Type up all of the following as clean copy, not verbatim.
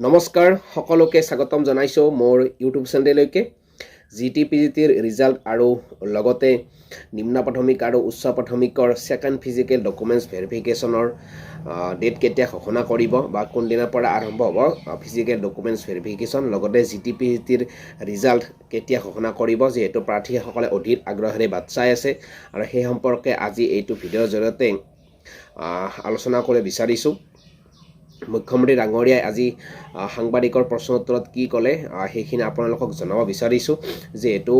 নমস্কাৰ সকলোকে স্বাগতম জনাইছো মোৰ ইউটিউব চেনেললৈকে জিটিপিজিটিৰ ৰিজাল্ট আৰু লগতে নিম্ন প্ৰাথমিক আৰু উচ্চ প্ৰাথমিকৰ সেকেন্ড ফিজিক্যাল ডকুমেন্টছ ভেৰিফিকেশনৰ ডেট কেতিয়া ঘোষণা কৰিব বা কোন দিনৰ পৰা আৰম্ভ হ'ব ফিজিক্যাল ডকুমেন্টছ ভেৰিফিকেশন লগতে জিটিপিজিটিৰ ৰিজাল্ট কেতিয়া ঘোষণা কৰিব যেহেতু প্ৰাৰ্থীসকলে অধীৰ আগ্ৰহেৰে বাট চাই আছে আৰু সেই সম্পৰ্কে আজি এইটো ভিডিঅ'ৰ জৰিয়তে আলোচনা কৰিব বিচাৰিছো মুখ্যমন্ত্ৰী ডাঙৰীয়াই আজি সাংবাদিকৰ প্ৰশ্নৰ উত্তৰত কি ক'লে সেইখিনি আপোনালোকক জনাব বিচাৰিছো যেহেতু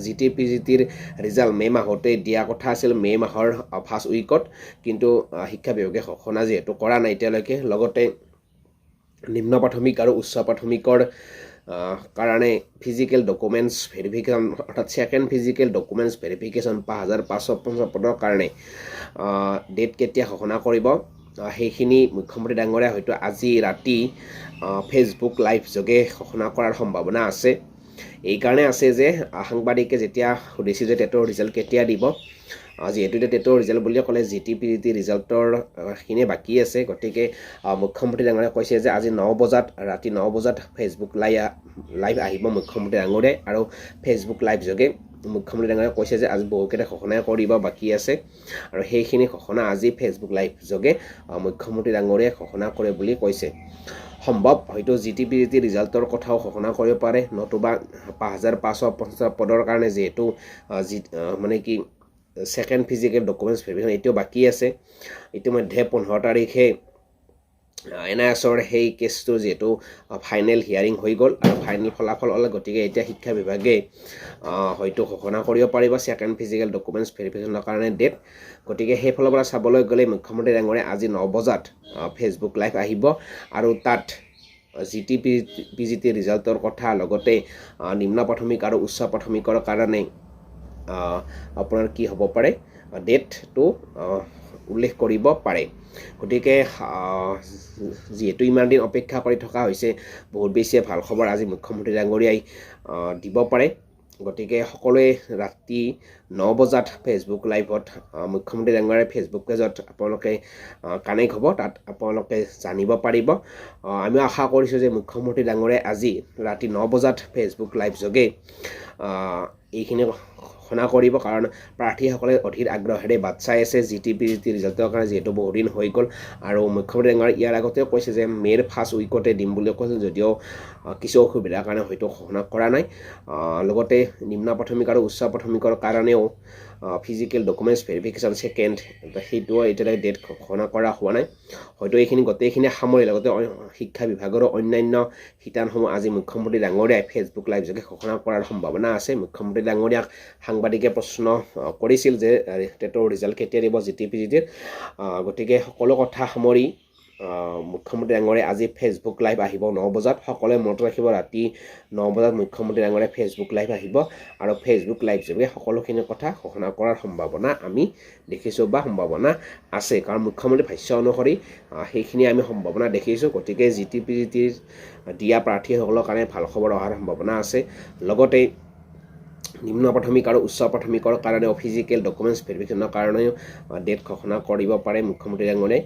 জিটিপিজিটিৰ ৰিজাল্ট মে মাহতে দিয়া কথা আছিল মে মাহৰ ফাৰ্ষ্ট উইকত কিন্তু শিক্ষা বিভাগে ঘোষণা যেহেতু কৰা নাই এতিয়ালৈকে লগতে নিম্ন প্ৰাথমিক আৰু উচ্চ প্ৰাথমিকৰ কাৰণে ফিজিক্যাল ডকুমেন্টছ ভেৰিফিকেশন অৰ্থাৎ সেকেন্ড ফিজিক্যাল ডকুমেন্টছ ভেৰিফিকেশন 5550 পদৰ কাৰণে ডেট কেতিয়া ঘোষণা কৰিব সেইখিনি মুখ্যমন্ত্ৰী ডাঙৰীয়া হয়তো আজি ৰাতি ফেচবুক লাইভ যোগে ঘোষণা কৰাৰ সম্ভাৱনা আছে এই কাৰণে আছে যে সাংবাদিকে যেতিয়া সুধিছিল যে টেটৰ ৰিজাল্ট কেতিয়া দিব যেহেতু টেটৰ ৰিজাল্ট বুলি ক'লে জিটিপিজিটি ৰিজাল্টৰ খিনি বাকি আছে গতিকে মুখ্যমন্ত্ৰী ডাঙৰীয়াই কৈছে যে আজি 9 বজাত ৰাতি 9 বজাত ফেচবুক লাইভ আহিব মুখ্যমন্ত্ৰী ডাঙৰীয়াই আৰু ফেচবুক লাইভ যোগে মুখ্যমন্ত্ৰী ডাঙৰীয়াই কৈছে যে আজি বহুকেইটা ঘোষণা কৰিব বাকি আছে আৰু সেইখিনি ঘোষণা আজি ফেচবুক লাইভ যোগে মুখ্যমন্ত্ৰী ডাঙৰীয়াই ঘোষণা কৰে বুলি কৈছে সম্ভৱ হয়তো জিটিপিজিটি ৰিজাল্টৰ কথাও ঘোষণা কৰিব পাৰে নতুবা 5550 পদৰ কাৰণে যেহেতু মানে কি সেকেন্ড ফিজিক্যাল ডকুমেন্টছ ভেৰিফিকেশন এতিয়াও বাকি আছে ইতিমধ্যে 15 তাৰিখে এনআইএছৰ সেই কেছটো যেহেতু ফাইনেল হিয়াৰিং হৈ গ'ল আৰু ফাইনেল ফলাফল ওলাল গতিকে এতিয়া শিক্ষা বিভাগে হয়তো ঘোষণা কৰিব পাৰিব সেকেন্ড ফিজিক্যাল ডকুমেন্টছ ভেৰিফিকেশনৰ কাৰণে ডেট গতিকে সেই ফলৰ পৰা চাবলৈ গ'লে মুখ্যমন্ত্ৰী ডাঙৰীয়াই আজি 9 বজাত ফেচবুক লাইভ আহিব আৰু তাত জিটিপিজিটি ৰিজাল্টৰ কথা লগতে নিম্ন প্ৰাথমিক আৰু উচ্চ প্ৰাথমিকৰ কাৰণে আপোনাৰ কি হ'ব পাৰে ডেটটো উল্লেখ কৰিব পাৰে গতিকে যেহেতু ইমান দিন অপেক্ষা কৰি থকা হৈছে বহুত বেছি ভাল খবৰ আজি মুখ্যমন্ত্ৰী ডাঙৰীয়াই দিব পাৰে গতিকে সকলোৱে ৰাতি 9 বজাত ফেচবুক লাইভত মুখ্যমন্ত্ৰী ডাঙৰীয়াৰ ফেচবুক পেজত আপোনালোকে কানেক্ট হ'ব তাত আপোনালোকে জানিব পাৰিব আমি আশা কৰিছোঁ যে মুখ্যমন্ত্ৰী ডাঙৰীয়াই আজি ৰাতি 9 বজাত ফেচবুক লাইভ যোগে এইখিনি ঘোষণা কৰিব কাৰণ প্ৰাৰ্থীসকলে অধীৰ আগ্ৰহেৰে বাট চাই আছে জিটিপিজিটি ৰিজাল্টৰ কাৰণে যেহেতু বহুদিন হৈ গ'ল আৰু মুখ্যমন্ত্ৰী ডাঙৰীয়াই ইয়াৰ আগতেও কৈছে যে মেৰ ফাৰ্ষ্ট উইকতে দিম বুলি কৈছিল যদিও কিছু অসুবিধাৰ কাৰণে হয়তো ঘোষণা কৰা নাই লগতে নিম্ন প্ৰাথমিক আৰু উচ্চ প্ৰাথমিকৰ কাৰণেও ফিজিক্যাল ডকুমেন্টছ ভেৰিফিকেশন সেকেন্ড সেইটোও এতিয়ালৈকে ডেট ঘোষণা কৰা হোৱা নাই হয়তো এইখিনি গোটেইখিনি সামৰি লগতে শিক্ষা বিভাগৰো অন্যান্য শিতানসমূহ আজি মুখ্যমন্ত্ৰী ডাঙৰীয়াই ফেচবুক লাইভ যোগে ঘোষণা কৰাৰ সম্ভাৱনা আছে মুখ্যমন্ত্ৰী ডাঙৰীয়াক সাংবাদিকে প্ৰশ্ন কৰিছিল যে টেটৰ ৰিজাল্ট কেতিয়া দিব জিটিপিজিটিৰ গতিকে সকলো কথা সামৰি মুখ্যমন্ত্ৰী ডাঙৰীয়াই আজি ফেচবুক লাইভ আহিব 9 বজাত সকলোৱে মনত ৰাখিব ৰাতি 9 বজাত মুখ্যমন্ত্ৰী ডাঙৰীয়াই ফেচবুক লাইভ আহিব আৰু ফেচবুক লাইভ যোগে সকলোখিনি কথা ঘোষণা কৰাৰ সম্ভাৱনা আমি দেখিছোঁ বা সম্ভাৱনা আছে কাৰণ মুখ্যমন্ত্ৰী ভাষ্য অনুসৰি সেইখিনি আমি সম্ভাৱনা দেখিছোঁ গতিকে জিটিপিজিটিৰ দিয়া প্ৰাৰ্থীসকলৰ কাৰণে ভাল খবৰ অহাৰ সম্ভাৱনা আছে লগতে নিম্ন প্ৰাথমিক আৰু উচ্চ প্ৰাথমিকৰ কাৰণে ফিজিক্যাল ডকুমেন্টছ ভেৰিফিকেশনৰ কাৰণেও ডেট ঘোষণা কৰিব পাৰে মুখ্যমন্ত্ৰী ডাঙৰীয়াই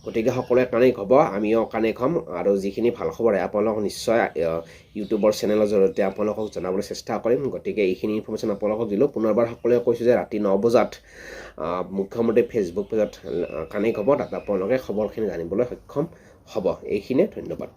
গতিকে সকলোৱে কানেক্ট হ'ব আমিও কানেক্ট হ'ম আৰু যিখিনি ভাল খবৰ হয় আপোনালোকক নিশ্চয় ইউটিউবৰ চেনেলৰ জৰিয়তে আপোনালোকক জনাবলৈ চেষ্টা কৰিম গতিকে এইখিনি ইনফৰমেশ্যন আপোনালোকক দিলোঁ পুনৰবাৰ সকলোৱে কৈছোঁ যে ৰাতি 9 বজাত মুখ্যমন্ত্ৰী ফেচবুক পেজত কানেক্ট হ'ব তাত আপোনালোকে খবৰখিনি জানিবলৈ সক্ষম হ'ব এইখিনিয়ে ধন্যবাদ